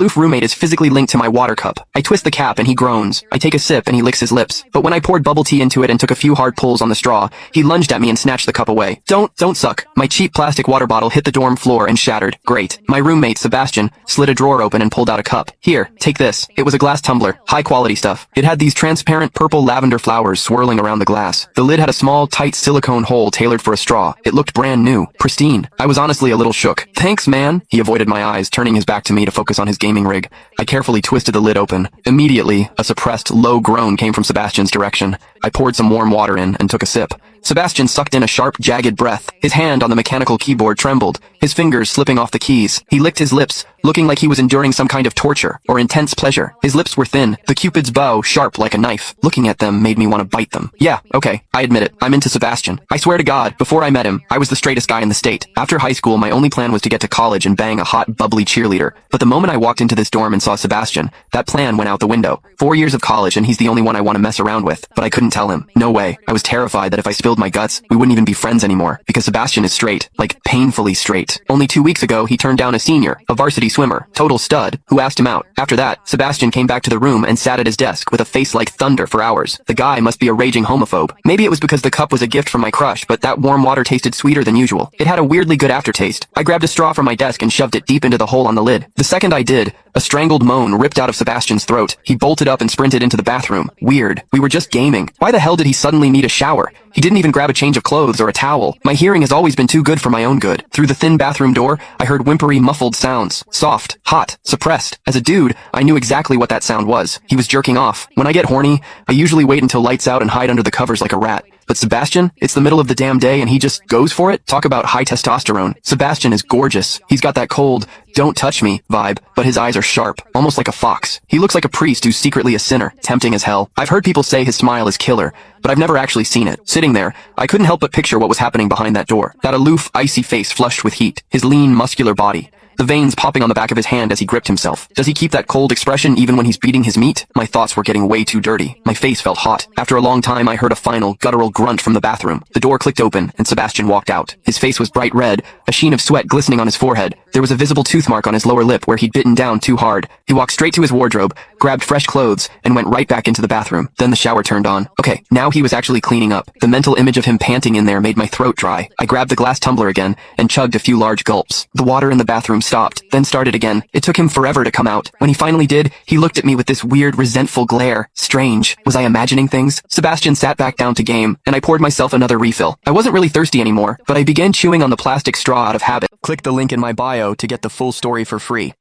Aloof roommate is physically linked to my water cup. I twist the cap and he groans. I take a sip and he licks his lips. But when I poured bubble tea into it and took a few hard pulls on the straw, he lunged at me and snatched the cup away. Don't suck. My cheap plastic water bottle hit the dorm floor and shattered. Great. My roommate, Sebastian, slid a drawer open and pulled out a cup. Here, take this. It was a glass tumbler. High quality stuff. It had these transparent purple lavender flowers swirling around the glass. The lid had a small, tight silicone hole tailored for a straw. It looked brand new. Pristine. I was honestly a little shook. Thanks, man. He avoided my eyes, turning his back to me to focus on his gaming rig. I carefully twisted the lid open. Immediately, a suppressed, low groan came from Sebastian's direction. I poured some warm water in and took a sip. Sebastian sucked in a sharp, jagged breath. His hand on the mechanical keyboard trembled, his fingers slipping off the keys. He licked his lips, looking like he was enduring some kind of torture or intense pleasure. His lips were thin, the Cupid's bow sharp like a knife. Looking at them made me want to bite them. Yeah, okay, I admit it. I'm into Sebastian. I swear to God, before I met him, I was the straightest guy in the state. After high school, my only plan was to get to college and bang a hot, bubbly cheerleader. But the moment I walked into this dorm and saw Sebastian, that plan went out the window. 4 years of college and he's the only one I want to mess around with. But I couldn't tell him. No way. I was terrified that if I spilled my guts, we wouldn't even be friends anymore. Because Sebastian is straight. Like, painfully straight. Only 2 weeks ago, he turned down a senior, a varsity swimmer, total stud, who asked him out. After that, Sebastian came back to the room and sat at his desk with a face like thunder for hours. The guy must be a raging homophobe. Maybe it was because the cup was a gift from my crush, but that warm water tasted sweeter than usual. It had a weirdly good aftertaste. I grabbed a straw from my desk and shoved it deep into the hole on the lid. The second I did, a strangled moan ripped out of Sebastian's throat. He bolted up and sprinted into the bathroom. Weird. We were just gaming. Why the hell did he suddenly need a shower? He didn't even grab a change of clothes or a towel. My hearing has always been too good for my own good. Through the thin bathroom door, I heard whimpery, muffled sounds. Soft, hot, suppressed. As a dude, I knew exactly what that sound was. He was jerking off. When I get horny, I usually wait until lights out and hide under the covers like a rat. But Sebastian, it's the middle of the damn day and he just goes for it? Talk about high testosterone. Sebastian is gorgeous. He's got that cold, don't touch me vibe, but his eyes are sharp, almost like a fox. He looks like a priest who's secretly a sinner, tempting as hell. I've heard people say his smile is killer, but I've never actually seen it. Sitting there, I couldn't help but picture what was happening behind that door. That aloof, icy face flushed with heat, his lean, muscular body. The veins popping on the back of his hand as he gripped himself. Does he keep that cold expression even when he's beating his meat? My thoughts were getting way too dirty. My face felt hot. After a long time, I heard a final, guttural grunt from the bathroom. The door clicked open, and Sebastian walked out. His face was bright red, a sheen of sweat glistening on his forehead. There was a visible tooth mark on his lower lip where he'd bitten down too hard. He walked straight to his wardrobe, grabbed fresh clothes, and went right back into the bathroom. Then the shower turned on. Okay, now he was actually cleaning up. The mental image of him panting in there made my throat dry. I grabbed the glass tumbler again, and chugged a few large gulps. The water in the bathroom stopped, then started again. It took him forever to come out. When he finally did, he looked at me with this weird, resentful glare. Strange. Was I imagining things? Sebastian sat back down to game, and I poured myself another refill. I wasn't really thirsty anymore, but I began chewing on the plastic straw out of habit. Click the link in my bio to get the full story for free.